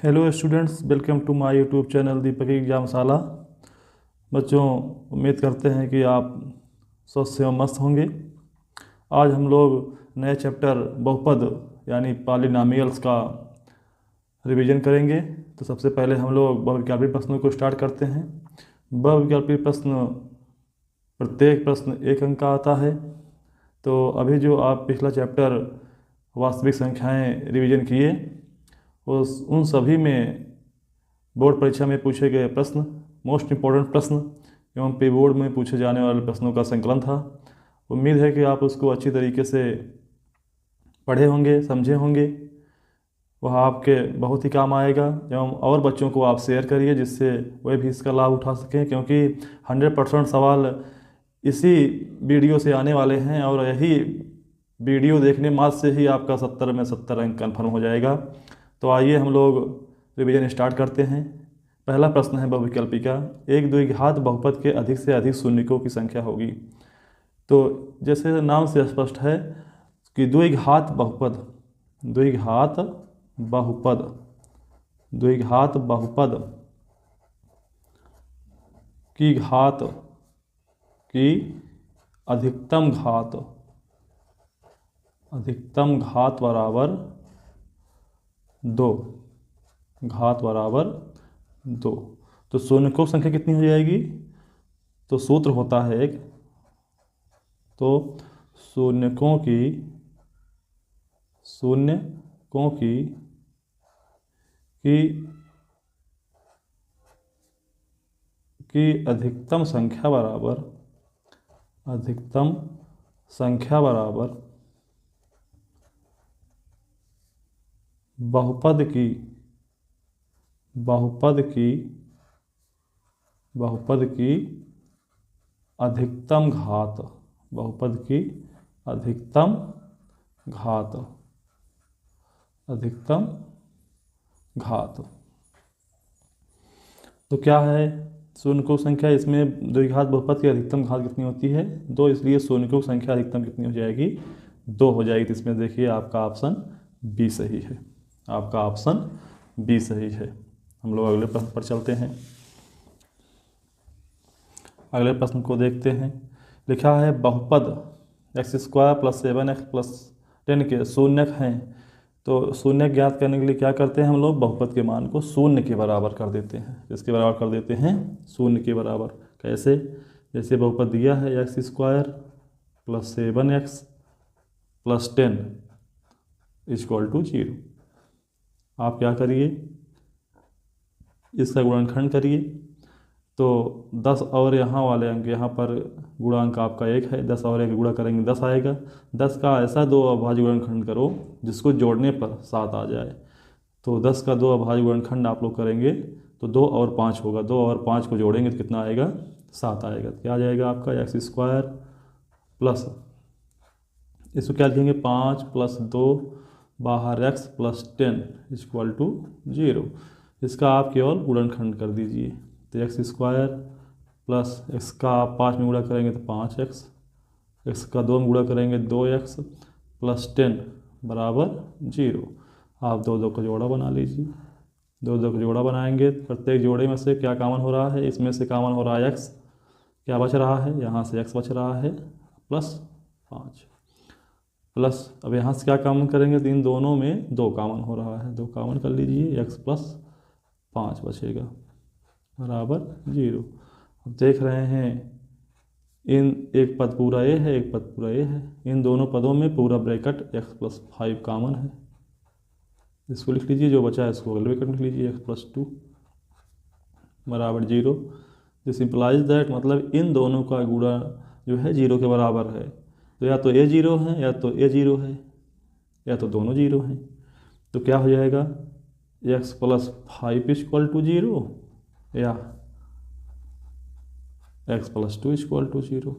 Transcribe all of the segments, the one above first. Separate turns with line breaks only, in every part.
Hello students, welcome to my YouTube channel Deepak Examshala. बच्चों, उम्मीद करते हैं कि आप स्वस्थ एवं मस्त होंगे। आज हम लोग नए चैप्टर बहुपद यानी पॉलिनॉमियल्स का रिवीजन करेंगे। तो सबसे पहले हम लोग बहुविकल्पी प्रश्नों को स्टार्ट करते हैं। बहुविकल्पी प्रश्न, प्रत्येक प्रश्न 1 अंक का आता है। तो अभी जो आप पिछला चैप्टर वास्तविक संख्याएं रिवीजन किए, उन सभी में बोर्ड परीक्षा में पूछे गए प्रश्न, मोस्ट इम्पोर्टेंट प्रश्न एवं पे बोर्ड में पूछे जाने वाले प्रश्नों का संकलन था। उम्मीद है कि आप उसको अच्छी तरीके से पढ़े होंगे, समझे होंगे। वह आपके बहुत ही काम आएगा एवं और बच्चों को आप शेयर करिए जिससे वे भी इसका लाभ उठा सकें, क्योंकि 100% सवाल इसी वीडियो से आने वाले हैं और यही वीडियो देखने मात्र से ही आपका 70 में 70 अंक कन्फर्म हो जाएगा। तो आइए हम लोग रिवीजन स्टार्ट करते हैं। पहला प्रश्न है बहुविकल्पी का, एक द्विघात बहुपद के अधिक से अधिक शून्यकों की संख्या होगी। तो जैसे नाम से स्पष्ट है कि द्विघात बहुपद, द्विघात बहुपद, द्विघात बहुपद की घात की अधिकतम घात, अधिकतम घात बराबर 2, घात बराबर 2। तो शून्यकों की संख्या कितनी हो जाएगी? तो सूत्र होता है एक, तो शून्यकों की अधिकतम संख्या बराबर, अधिकतम संख्या बराबर बहुपद की अधिकतम घात, बहुपद की अधिकतम घात, अधिकतम घात। तो क्या है शून्यकों की संख्या? इसमें द्विघात बहुपद की अधिकतम घात कितनी होती है? 2, इसलिए शून्यकों की संख्या अधिकतम कितनी हो जाएगी? 2 हो जाएगी। तो इसमें देखिए आपका ऑप्शन बी सही है, आपका ऑप्शन बी सही है। हम लोग अगले प्रश्न पर चलते हैं। अगले प्रश्न को देखते हैं। लिखा है बहुपद x² + 7x + 10 के शून्यक हैं। तो शून्यक ज्ञात करने के लिए क्या करते हैं हम लोग? बहुपद के मान को शून्य के बराबर कर देते हैं। इसके बराबर कर देते हैं शून्य के बराबर। कैसे? जैसे बहुपद दिया है x² + 7x + 10 = 0। आप क्या करिए, इसका गुणनखंड करिए। तो 10 और यहाँ वाले अंक, यहाँ पर गुणांक आपका 1 है, 10 और 1 गुणा करेंगे 10 आएगा। 10 का ऐसा 2 अभाज्य गुणनखंड करो जिसको जोड़ने पर 7 आ जाए। तो 10 का 2 अभाज्य गुणनखंड आप लोग करेंगे तो 2 और 5 होगा। 2 और 5 को जोड़ेंगे तो कितना आएगा? 7 आएगा। तो क्या आ जाएगा आपका? x² प्लस, इसको क्या लिखेंगे? 5 + 2 बाहर x + 10 = 0। इसका आप केवल गुणनखंड कर दीजिए। तो x² प्लस x का आप 5 में गुणा करेंगे तो 5x, x का 2 में गुणा करेंगे 2x + 10 = 0। आप 2 का जोड़ा बना लीजिए। 2 का जोड़ा बनाएंगे, प्रत्येक जोड़े में से क्या कॉमन हो रहा है? इसमें से कॉमन हो रहा है x, क्या बच रहा है? यहाँ से x बच रहा है +5 प्लस, अब यहाँ से क्या कॉमन करेंगे? तो इन दोनों में 2 कॉमन हो रहा है, 2 कॉमन कर लीजिए, x + 5 बचेगा बराबर 0। अब देख रहे हैं इन एक पद पूरा ए है, एक पद पूरा ए है। इन दोनों पदों में पूरा ब्रैकेट x + 5 कॉमन है। इसको लिख लीजिए, जो बचा है इसको अगले ब्रैकेट लिख लीजिए, x + 2 बराबर 0। दिस इम्प्लाइज दैट, मतलब इन दोनों का गुणा जो है 0 के बराबर है। तो या तो a 0 है, या तो a 0 है, या तो दोनों 0 हैं। तो क्या हो जाएगा? x + 5 = 0 या x + 2 = 0।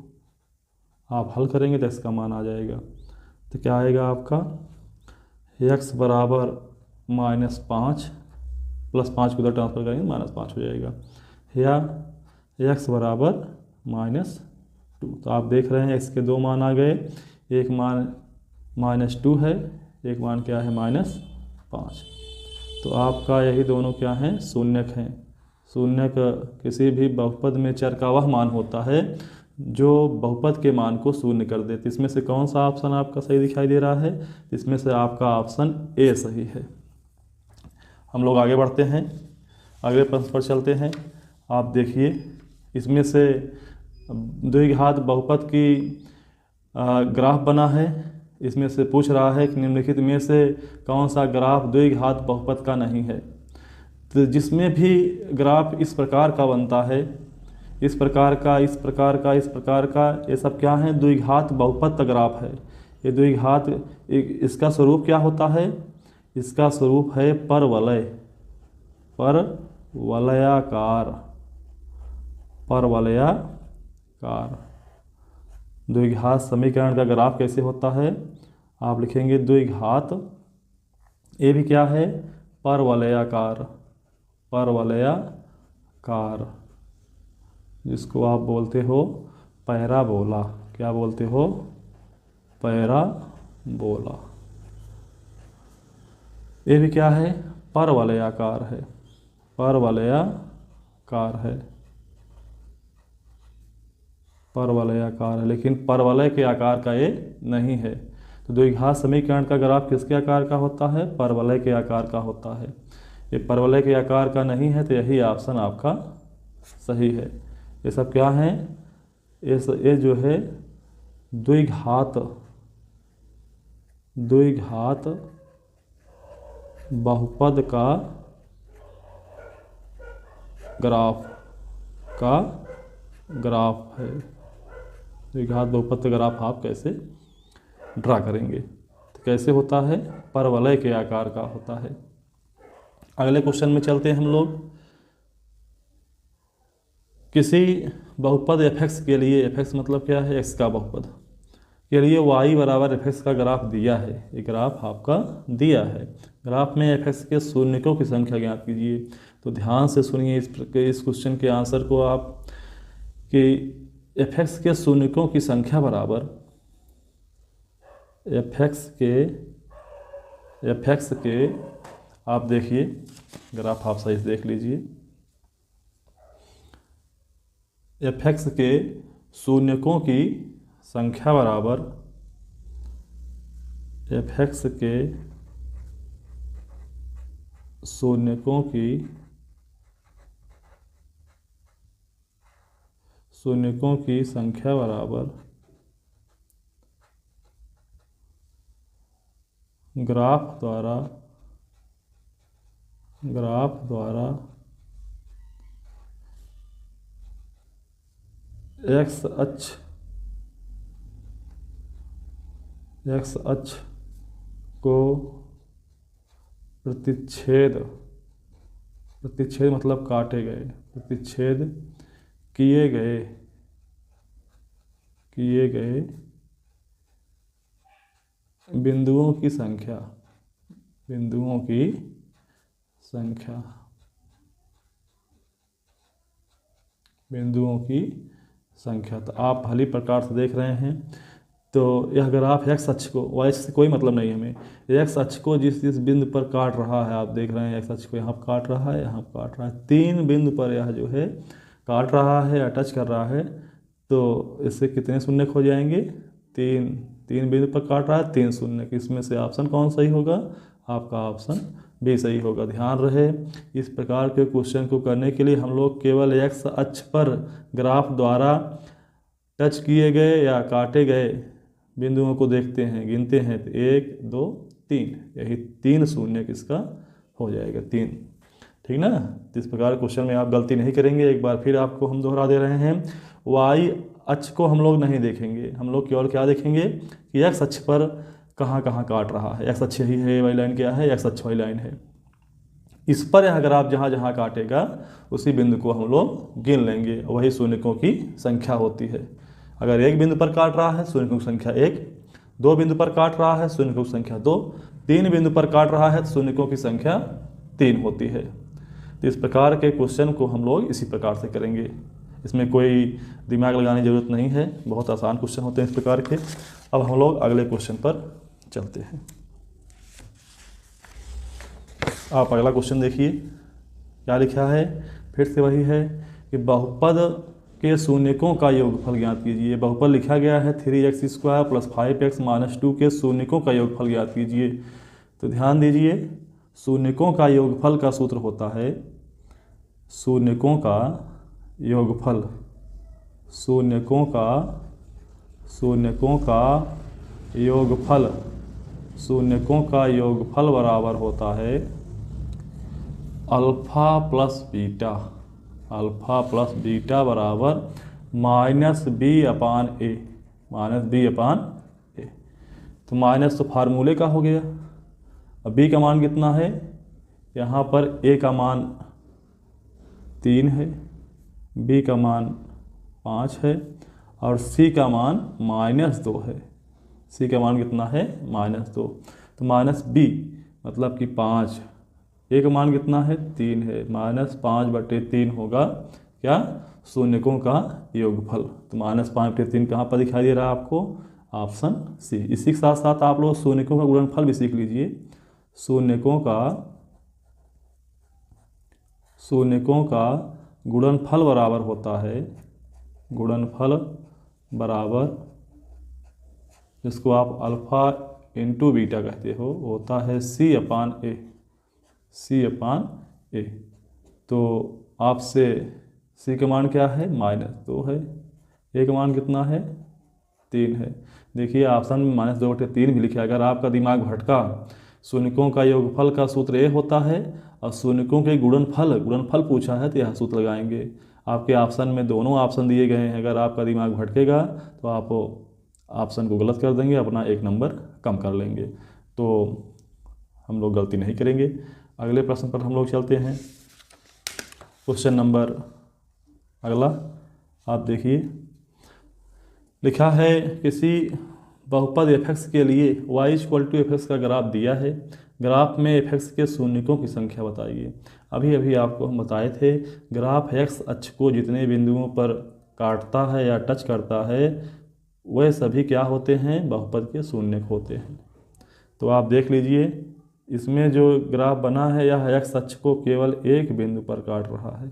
आप हल करेंगे तो इसका मान आ जाएगा। तो क्या आएगा आपका? x बराबर -5 + 5 को उधर ट्रांसफर करेंगे -5 हो जाएगा, या x बराबर -2। तो आप देख रहे हैं x के 2 मान आ गए। एक मान -2 है, एक मान क्या है? -5। तो आपका यही दोनों क्या हैं, शून्यक हैं। शून्यक किसी भी बहुपद में चर का वह मान होता है जो बहुपद के मान को शून्य कर देते। इसमें से कौन सा ऑप्शन आपका सही दिखाई दे रहा है? इसमें से आपका ऑप्शन ए सही है। हम लोग आगे बढ़ते हैं, अगले प्रश्न पर चलते हैं। आप देखिए, इसमें से द्विघात बहुपद की ग्राफ बना है। इसमें से पूछ रहा है कि निम्नलिखित में से कौन सा ग्राफ द्विघात बहुपद का नहीं है। तो जिसमें भी ग्राफ इस प्रकार का बनता है, इस प्रकार का, इस प्रकार का, इस प्रकार का, ये सब क्या है, द्विघात बहुपद का ग्राफ है। ये द्विघात, इसका स्वरूप क्या होता है? इसका स्वरूप है परवलय, परवलयाकार, परवलयाकार। द्विघात समीकरण का ग्राफ कैसे होता है? आप लिखेंगे द्विघात, ये भी क्या है, परवलयाकार, परवलयाकार, जिसको आप बोलते हो पैराबोला। क्या बोलते हो? पैराबोला। ये भी क्या है, परवलयाकार है, परवलयाकार है, परवलयाकार है, लेकिन परवलय के आकार का ये नहीं है। तो द्विघात समीकरण का ग्राफ किसके आकार का होता है? परवलय के आकार का होता है। ये परवलय के आकार का नहीं है, तो यही ऑप्शन आपका सही है। ये सब क्या हैं? ये जो है द्विघात, द्विघात बहुपद का ग्राफ है। द्विघात बहुपद का ग्राफ आप कैसे ड्रा करेंगे? तो कैसे होता है? परवलय के आकार का होता है। अगले क्वेश्चन में चलते हैं हम लोग। किसी बहुपद fx के लिए, fx मतलब क्या है, x का बहुपद के लिए y बराबर fx का ग्राफ दिया है। ये ग्राफ आपका दिया है। ग्राफ में fx के शून्यकों की संख्या ज्ञात कीजिए। तो ध्यान से सुनिए इस क्वेश्चन के आंसर को आप, कि fx के शून्यकों की संख्या बराबर fx के आप देखिए, ग्राफ आप सही से देख लीजिए। fx के शून्यकों की संख्या बराबर fx के शून्यकों की संख्या बराबर ग्राफ द्वारा x अक्ष को प्रतिच्छेद मतलब काटे गए, प्रतिच्छेद किए गए बिंदुओं की संख्या। तो आप भली प्रकार से देख रहे हैं। तो यह ग्राफ x अक्ष को, y अक्ष से कोई मतलब नहीं हमें, x अक्ष को जिस बिंदु पर काट रहा है, आप देख रहे हैं x अक्ष को यहाँ काट रहा है, यहाँ काट रहा है, 3 बिंदु पर यह जो है काट रहा है, टच कर रहा है। तो इससे कितने शून्य हो जाएंगे? 3 बिंदु पर काट रहा है, 3 शून्य। इसमें से ऑप्शन कौन सही होगा? आपका ऑप्शन बी सही होगा। ध्यान रहे, इस प्रकार के क्वेश्चन को करने के लिए हम लोग केवल x अक्ष पर ग्राफ द्वारा टच किए गए या काटे गए बिंदुओं को देखते हैं, गिनते हैं। तो 1 2 3, यही 3 शून्य किसका हो जाएगा? 3। ठीक ना? तो इस प्रकार क्वेश्चन में आप गलती नहीं करेंगे। एक बार फिर आपको हम दोहरा दे रहे हैं, y अक्ष को हम लोग नहीं देखेंगे, हम लोग केवल क्या देखेंगे कि x अक्ष पर कहाँ कहाँ काट रहा है। x अक्ष यही है, वाली लाइन क्या है? x अक्ष वाली लाइन है। इस पर यह ग्राफ जहाँ जहाँ काटेगा उसी बिंदु को हम लोग गिन लेंगे, वही शून्यकों की संख्या होती है। अगर 1 बिंदु पर काट रहा है, शून्यकों की संख्या 1, 2 बिंदु पर काट रहा है, शून्यकों की संख्या 2, 3 बिंदु पर काट रहा है, शून्यकों की संख्या 3 होती है। तो इस प्रकार के क्वेश्चन को हम लोग इसी प्रकार से करेंगे। इसमें कोई दिमाग लगाने की ज़रूरत नहीं है, बहुत आसान क्वेश्चन होते हैं इस प्रकार के। अब हम लोग अगले क्वेश्चन पर चलते हैं। आप अगला क्वेश्चन देखिए क्या लिखा है। फिर से वही है कि बहुपद के शून्यकों का योगफल ज्ञात कीजिए। बहुपद लिखा गया है 3x² + 5x - 2 के शून्यकों का योगफल ज्ञात कीजिए। तो ध्यान दीजिए, शून्यकों का योगफल का सूत्र होता है शून्यकों का योगफल, शून्यकों का योगफल, शून्यकों का योगफल बराबर होता है alpha plus beta, alpha plus beta बराबर -b/a, -b/a। तो माइनस तो फार्मूले का हो गया। अब b का मान कितना है, यहाँ पर a का मान 3 है, b का मान 5 है और c का मान -2 है। c का मान कितना है, -2। तो -b मतलब कि 5, a का मान कितना है, 3 है, -5/3 होगा क्या, शून्यकों का योगफल। तो -5/3 कहाँ पर दिखाई दे रहा है आपको, ऑप्शन सी। इसी के साथ साथ आप लोग शून्यकों का गुणनफल भी सीख लीजिए। शून्यकों का गुणनफल बराबर होता है, गुणनफल बराबर जिसको आप अल्फ़ा इंटू बीटा कहते हो, होता है c/a, c/a। तो आपसे c का मान क्या है, -2 है, a का मान कितना है, 3 है। देखिए ऑप्शन में -2/3 भी लिखा है। अगर आपका दिमाग भटका, शून्यकों का योगफल का सूत्र ये होता है और शून्यकों के गुणनफल पूछा है तो यह सूत्र लगाएंगे। आपके ऑप्शन में दोनों ऑप्शन दिए गए हैं। अगर आपका दिमाग भटकेगा तो आप ऑप्शन को गलत कर देंगे, अपना 1 नंबर कम कर लेंगे। तो हम लोग गलती नहीं करेंगे। अगले प्रश्न पर हम लोग चलते हैं। क्वेश्चन नंबर अगला आप देखिए, लिखा है किसी बहुपद f(x) के लिए y = f(x) का ग्राफ दिया है। ग्राफ में f(x) के शून्यकों की संख्या बताइए। अभी अभी आपको हम बताए थे, ग्राफ x अक्ष को जितने बिंदुओं पर काटता है या टच करता है वह सभी क्या होते हैं, बहुपद के शून्यक होते हैं। तो आप देख लीजिए, इसमें जो ग्राफ बना है यह x अक्ष को केवल एक बिंदु पर काट रहा है।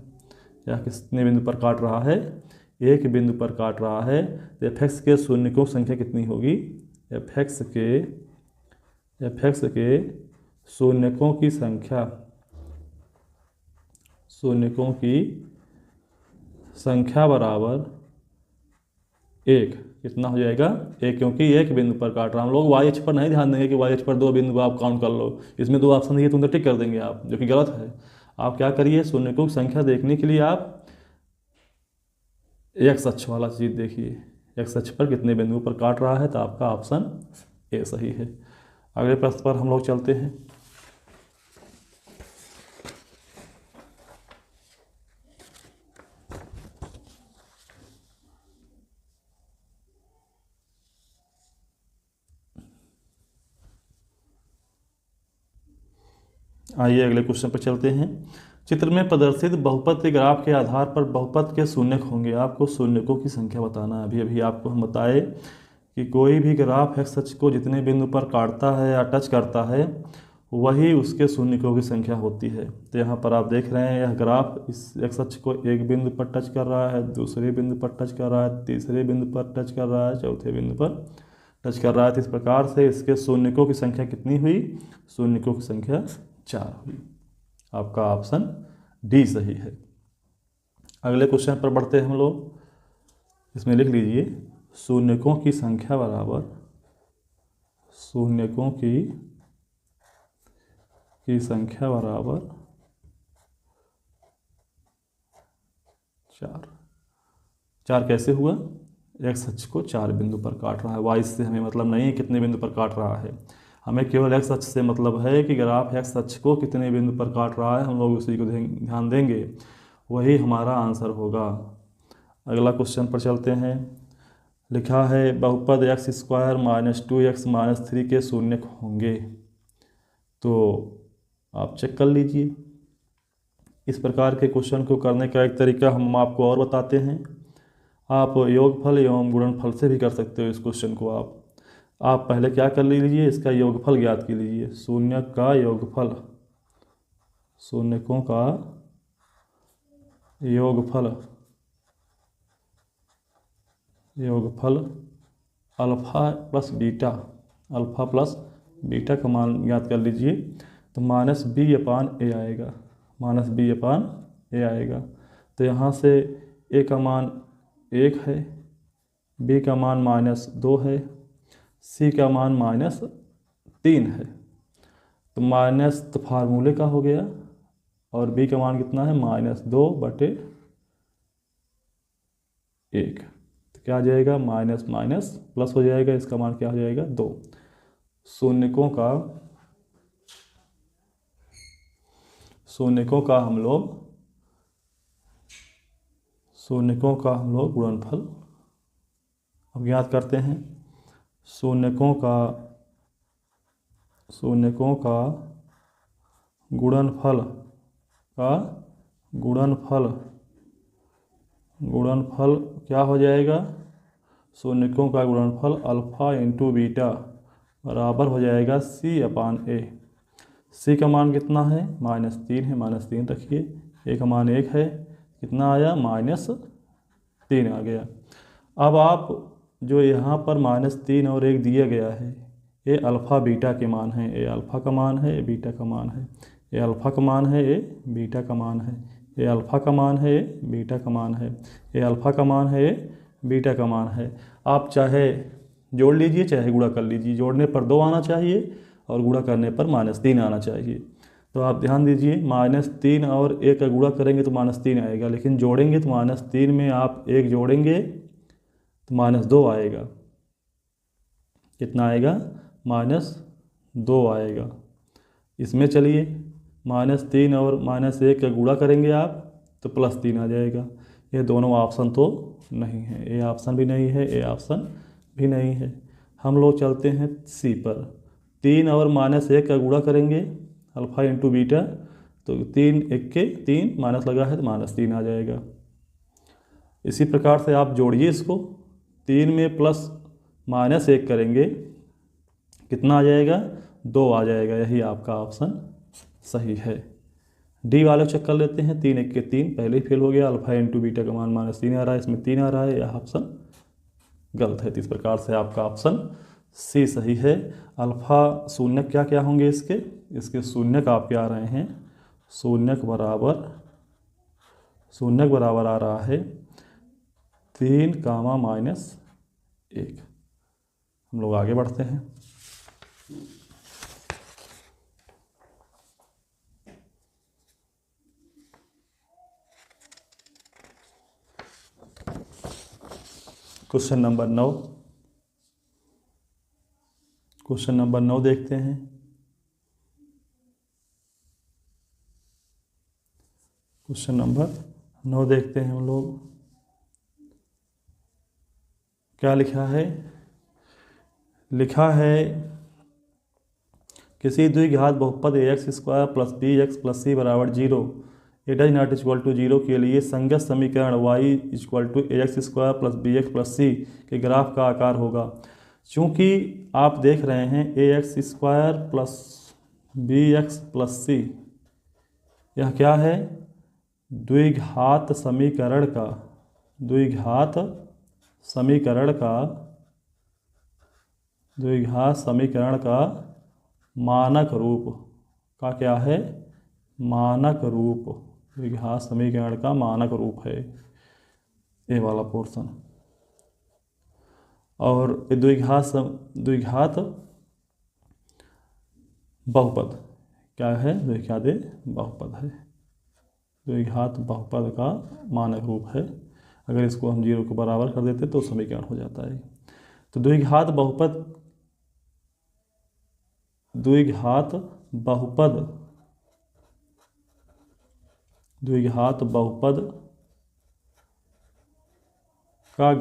यह कितने बिंदु पर काट रहा है, एक बिंदु पर काट रहा है। तो f(x) के शून्यकों की संख्या कितनी होगी, f(x) के शून्यकों की संख्या बराबर 1। कितना हो जाएगा, 1, क्योंकि एक बिंदु पर काट रहा। हम लोग y अक्ष पर नहीं ध्यान देंगे कि y अक्ष पर 2 बिंदु आप काउंट कर लो। इसमें 2 ऑप्शन दिए तो उनको टिक कर देंगे आप, जो कि गलत है। आप क्या करिए, शून्यकों की संख्या देखने के लिए आप x अक्ष वाला चीज़ देखिए, x अक्ष पर कितने बिंदुओं पर काट रहा है, तो आपका ऑप्शन ए सही है। अगले प्रश्न पर हम लोग चलते हैं। आइए अगले क्वेश्चन पर चलते हैं। चित्र में प्रदर्शित बहुपद के ग्राफ के आधार पर बहुपद के शून्यक होंगे। आपको शून्यकों की संख्या बताना है। अभी अभी आपको हम बताए कि कोई भी ग्राफ x अक्ष को जितने बिंदु पर काटता है या टच करता है वही उसके शून्यकों की संख्या होती है। तो यहाँ पर आप देख रहे हैं, यह ग्राफ इस x अक्ष को एक बिंदु पर टच कर रहा है, दूसरे बिंदु पर टच कर रहा है, तीसरे बिंदु पर टच कर रहा है, चौथे बिंदु पर टच कर रहा है। तो इस प्रकार से इसके शून्यकों की संख्या कितनी हुई, शून्यकों की संख्या 4 हुई। आपका ऑप्शन डी सही है। अगले क्वेश्चन पर बढ़ते हैं हम लोग। इसमें लिख लीजिए, शून्यकों की संख्या बराबर, शून्यकों की संख्या बराबर 4। 4 कैसे हुआ, x अक्ष को 4 बिंदु पर काट रहा है। y से हमें मतलब नहीं है कितने बिंदु पर काट रहा है, हमें केवल x अक्ष से मतलब है कि ग्राफ x अक्ष को कितने बिंदु पर काट रहा है। हम लोग उसी को ध्यान देंगे, वही हमारा आंसर होगा। अगला क्वेश्चन पर चलते हैं। लिखा है बहुपद x² - 2x - 3 के शून्यक होंगे। तो आप चेक कर लीजिए। इस प्रकार के क्वेश्चन को करने का एक तरीका हम आपको और बताते हैं। आप योगफल एवं गुणनफल से भी कर सकते हो इस क्वेश्चन को। आप पहले क्या कर लीजिए, इसका योगफल ज्ञात कर लीजिए। शून्यक का योगफल शून्यकों का योगफल alpha plus beta, alpha plus beta का मान याद कर लीजिए। तो माइनस बी अपान ए आएगा, माइनस बी अपान ए आएगा। तो यहाँ से ए का मान 1 है, बी का मान -2 है, सी का मान -3 है। तो माइनस तो फार्मूले का हो गया, और बी का मान कितना है -2/1। तो क्या आ जाएगा, माइनस माइनस प्लस हो जाएगा, इसका मान क्या हो जाएगा 2। शून्यकों का हम लोग गुणनफल अब याद करते हैं। शून्यकों का गुणनफल क्या हो जाएगा, शून्यकों का गुणनफल अल्फ़ा इंटू बीटा बराबर हो जाएगा सी अपान ए। सी का मान कितना है, -3 है, -3 रखिए। ए का मान 1 है, कितना आया, -3 आ गया। अब आप जो यहाँ पर -3 और 1 दिया गया है, ये अल्फ़ा बीटा के मान हैं। ए अल्फ़ा का मान है, ए बीटा का मान है। ए अल्फ़ा का मान है, ए बीटा का मान है। ए अल्फ़ा का मान है, ए बीटा का मान है। ए अल्फ़ा का मान है, ए बीटा का मान है। आप चाहे जोड़ लीजिए, चाहे गुणा कर लीजिए। जोड़ने पर 2 आना चाहिए और गुणा करने पर -3 आना चाहिए। तो आप ध्यान दीजिए, -3 और 1 का गुणा करेंगे तो -3 आएगा, लेकिन जोड़ेंगे तो -3 में आप 1 जोड़ेंगे तो -2 आएगा। कितना आएगा, -2 आएगा। इसमें चलिए -3 और -1 का गुणा करेंगे आप तो +3 आ जाएगा। ये दोनों ऑप्शन तो नहीं है, ए ऑप्शन भी नहीं है, ए ऑप्शन भी नहीं है। हम लोग चलते हैं सी पर। 3 और -1 का गुणा करेंगे अल्फ़ा इंटू बीटा, तो 3 1 के 3 माइनस लगा है तो -3 आ जाएगा। इसी प्रकार से आप जोड़िए इसको, 3 में प्लस -1 करेंगे कितना आ जाएगा, 2 आ जाएगा। यही आपका ऑप्शन सही है। डी वाले चेक कर लेते हैं। 3 1 के 3 पहले ही फेल हो गया। अल्फ़ा इंटू बीटा का मान -3 आ रहा है, इसमें 3 आ रहा है, यह ऑप्शन गलत है। तो इस प्रकार से आपका ऑप्शन सी सही है। अल्फ़ा शून्यक क्या क्या होंगे इसके शून्यक आपके आ रहे हैं, शून्यक बराबर आ रहा है 3, -1। हम लोग आगे बढ़ते हैं। क्वेश्चन नंबर 9 देखते हैं। क्वेश्चन नंबर 9 देखते हैं हम लोग। क्या लिखा है, किसी द्विघात बहुपद ax² + bx + c = 0 it is not equal to 0 के लिए संगत समीकरण y = ax² + bx + c के ग्राफ का आकार होगा। चूँकि आप देख रहे हैं ax² + bx + c, यह क्या है, द्विघात समीकरण का मानक रूप का क्या है, मानक रूप, द्विघात समीकरण का मानक रूप है ये वाला पोर्शन। और द्विघात बहुपद क्या है, द्विघात बहुपद है, द्विघात बहुपद का मानक रूप है। अगर इसको हम 0 के बराबर कर देते तो समीकरण हो जाता है। तो द्विघात बहुपद का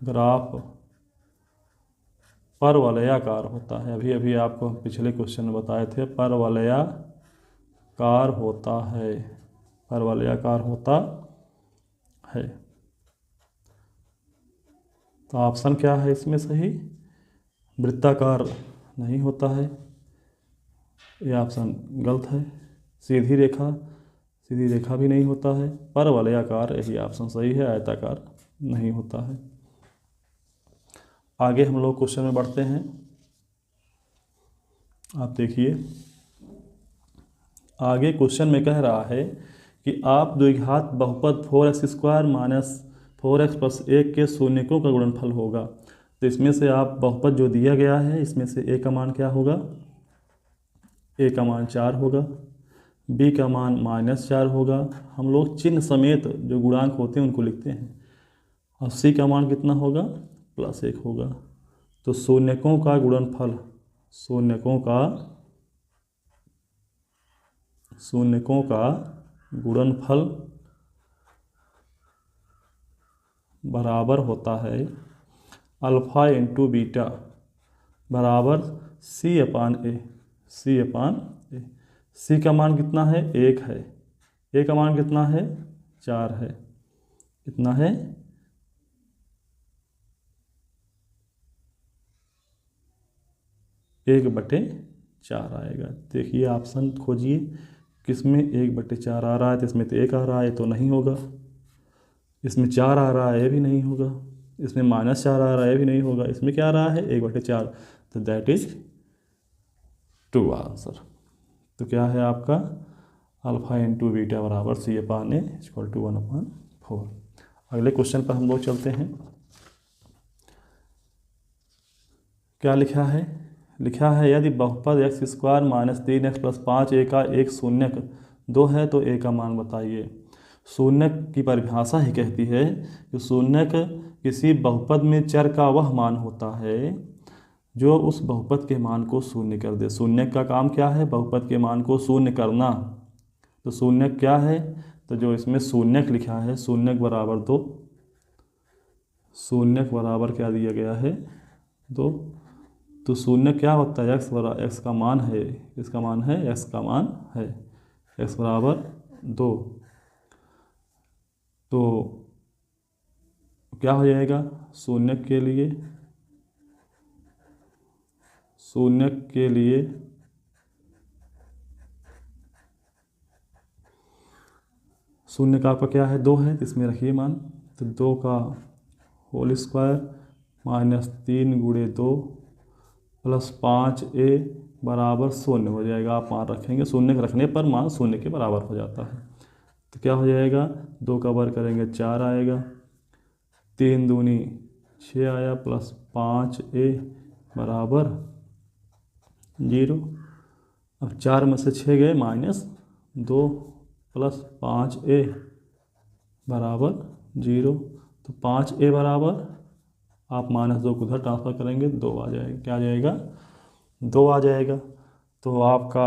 ग्राफ परवलयाकार होता है। अभी आपको पिछले क्वेश्चन में बताए थे, परवलयाकार होता है। तो ऑप्शन क्या है इसमें सही, वृत्ताकार नहीं होता है। ये ऑप्शन गलत है। सीधी रेखा भी नहीं होता है। परवलयाकार, यही ऑप्शन सही है। आयताकार नहीं होता है। आगे हम लोग क्वेश्चन में बढ़ते हैं। आप देखिए, आगे क्वेश्चन में कह रहा है कि आप द्विघात बहुपद 4x² माइनस 4x प्लस 1 के शून्यकों का गुणनफल होगा। तो इसमें से आप बहुपद जो दिया गया है, इसमें से a का मान क्या होगा? a का मान 4 होगा, b का मान -4 होगा। हम लोग चिन्ह समेत जो गुणांक होते हैं उनको लिखते हैं। और c का मान कितना होगा? +1 होगा। तो शून्यकों का गुणनफल, शून्यकों का गुणनफल बराबर होता है अल्फा इंटू बीटा बराबर C/A। C का मान कितना है? 1 है। A का मान कितना है? 4 है। कितना है? 1/4 आएगा। देखिए ऑप्शन खोजिए, किसमें 1/4 आ रहा है? तो इसमें तो 1 आ रहा है, तो नहीं होगा। इसमें 4 आ रहा है, ये भी नहीं होगा। इसमें -4 आ रहा है, ये भी नहीं होगा। इसमें क्या आ रहा है? 1/4। तो दैट इज 2 आंसर। तो क्या है आपका? अल्फा इंटू बीटा बराबर C/A = 1/4। अगले क्वेश्चन पर हम लोग चलते हैं। क्या लिखा है? लिखा है यदि बहुपद x² minus 3x plus 5a का एक शून्यक 2 है तो a का मान बताइए। शून्यक की परिभाषा ही कहती है कि शून्यक किसी बहुपद में चर का वह मान होता है जो उस बहुपद के मान को शून्य कर दे। शून्यक का काम क्या है? बहुपद के मान को शून्य करना। तो शून्यक क्या है? तो जो इसमें शून्यक लिखा है, शून्यक बराबर 2, शून्यक बराबर क्या दिया गया है? 2। तो शून्य क्या होता है? x का मान है, इसका मान है, x का मान है, x बराबर 2। तो क्या हो जाएगा? शून्य के लिए शून्य का आपका क्या है? 2 है। तो इसमें रखिए मान, तो 2 का whole square minus 3 × 2 plus 5a बराबर 0 हो जाएगा। आप मान रखेंगे, शून्य रखने पर मान शून्य के बराबर हो जाता है। तो क्या हो जाएगा? 2 का वर्ग करेंगे 4 आएगा, 3 दूनी 6 आया, प्लस 5a बराबर 0। अब 4 में से 6 गए, -2 प्लस 5a बराबर 0। तो 5a बराबर, आप -2 को उधर ट्रांसफर करेंगे, 2 आ जाएगा। क्या आ जाएगा? 2 आ जाएगा। तो आपका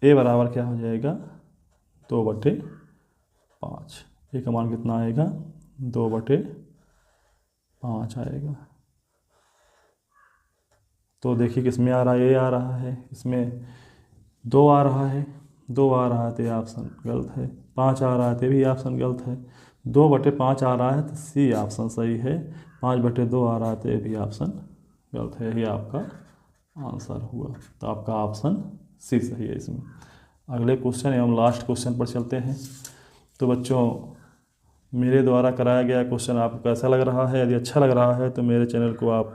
a बराबर क्या हो जाएगा? 2/5। a का मान कितना आएगा? 2/5 आएगा। तो देखिए किसमें आ रहा है? a आ रहा है, इसमें 2 आ रहा है, 2 आ रहा है तो ये ऑप्शन गलत है। 5 आ रहा है तो भी ऑप्शन गलत है। 2/5 आ रहा है तो C ऑप्शन सही है। 5/2 आ रहा है तो ये भी ऑप्शन गलत है। यही आपका आंसर हुआ। तो आपका ऑप्शन C सही है इसमें। अगले क्वेश्चन एवं लास्ट क्वेश्चन पर चलते हैं। तो बच्चों, मेरे द्वारा कराया गया क्वेश्चन आपको कैसा लग रहा है? यदि अच्छा लग रहा है तो मेरे चैनल को आप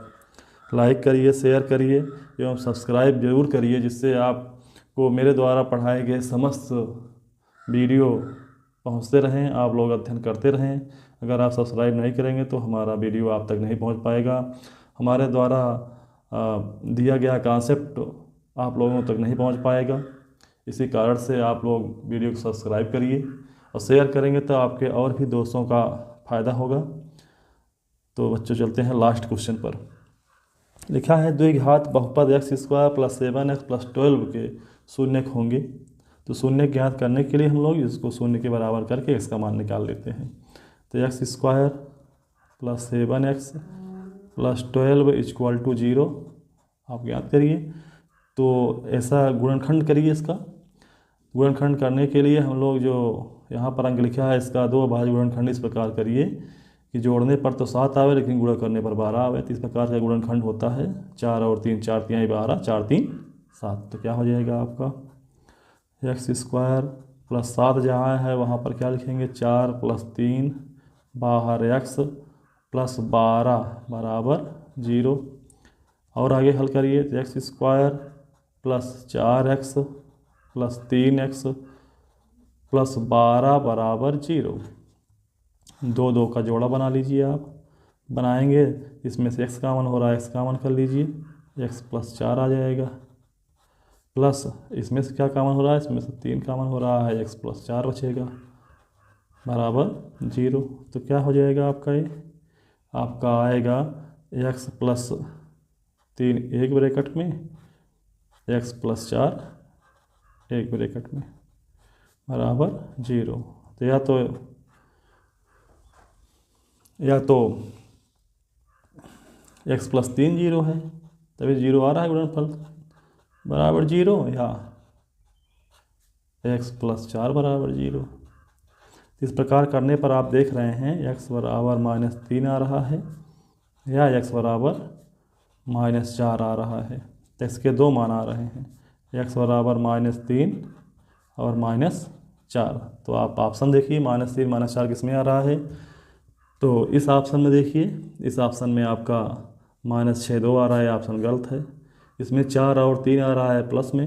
लाइक करिए, शेयर करिए एवं सब्सक्राइब जरूर करिए, जिससे आपको मेरे द्वारा पढ़ाए गए समस्त वीडियो पहुंचते रहें, आप लोग अध्ययन करते रहें। अगर आप सब्सक्राइब नहीं करेंगे तो हमारा वीडियो आप तक नहीं पहुंच पाएगा। हमारे द्वारा दिया गया कॉन्सेप्ट आप लोगों तक नहीं पहुंच पाएगा। इसी कारण से आप लोग वीडियो को सब्सक्राइब करिए और शेयर करेंगे तो आपके और भी दोस्तों का फ़ायदा होगा। तो बच्चों चलते हैं लास्ट क्वेश्चन पर। लिखा है द्विघात बहुपद x² प्लस 7x प्लस 12 के शून्यक होंगे। तो शून्य ज्ञात करने के लिए हम लोग इसको शून्य के बराबर करके x का मान निकाल लेते हैं। तो x² प्लस 7x प्लस 12 = 0 आप ज्ञात करिए। तो ऐसा गुणनखंड करिए। इसका गुणनखंड करने के लिए हम लोग जो यहाँ पर अंक लिखा है, इसका 2 अभाज्य गुणनखंड इस प्रकार करिए कि जोड़ने पर तो 7 आवे लेकिन गुणा करने पर 12 आवे। तो इस प्रकार का गुणनखंड होता है। 4 और 3, 4 × 3 = 12, 4 × 3 = 7। तो क्या हो जाएगा आपका एक्स स्क्वायर प्लस 7 जहाँ है वहाँ पर क्या लिखेंगे 4 प्लस 3 बाहर एक्स प्लस 12 बराबर 0। और आगे हल करिए तो x square plus 4x plus 3x plus 12 बराबर 0। दो दो का जोड़ा बना लीजिए आप। बनाएंगे इसमें से x कामन हो रहा है, x कामन कर लीजिए, x प्लस 4 आ जाएगा। प्लस इसमें से क्या कामन हो रहा है, इसमें से 3 कामन हो रहा है, x प्लस 4 बचेगा बराबर 0। तो क्या हो जाएगा आपका ये, आपका आएगा x प्लस 3 एक ब्रैकेट में, x प्लस 4 एक ब्रैकेट में बराबर 0। तो या तो x प्लस 3 0 है तभी 0 आ रहा है गुणनफल बराबर 0, या x प्लस 4 बराबर 0। इस प्रकार करने पर आप देख रहे हैं x बराबर -3 आ रहा है या x बराबर -4 आ रहा है। तो इसके दो मान आ रहे हैं, x बराबर -3 और -4। तो आप ऑप्शन देखिए -3 -4 किस में आ रहा है। तो इस ऑप्शन में देखिए, इस ऑप्शन में आपका -6 2 आ रहा है, ऑप्शन गलत है। इसमें 4 और 3 आ रहा है, प्लस में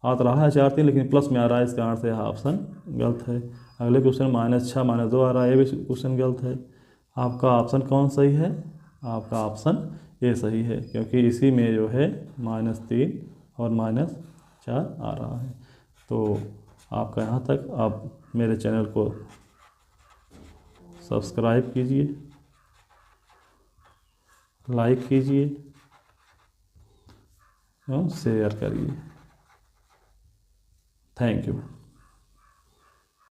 आ तो रहा है 4 3 लेकिन प्लस में आ रहा है, इस कारण से यह ऑप्शन गलत है। अगले क्वेश्चन -6 -2 आ रहा है, ये भी क्वेश्चन गलत है। आपका ऑप्शन कौन सही है, आपका ऑप्शन ए सही है, क्योंकि इसी में जो है -3 और -4 आ रहा है। तो आपका यहाँ तक, आप मेरे चैनल को सब्सक्राइब कीजिए, लाइक कीजिए और शेयर करिए। Thank you.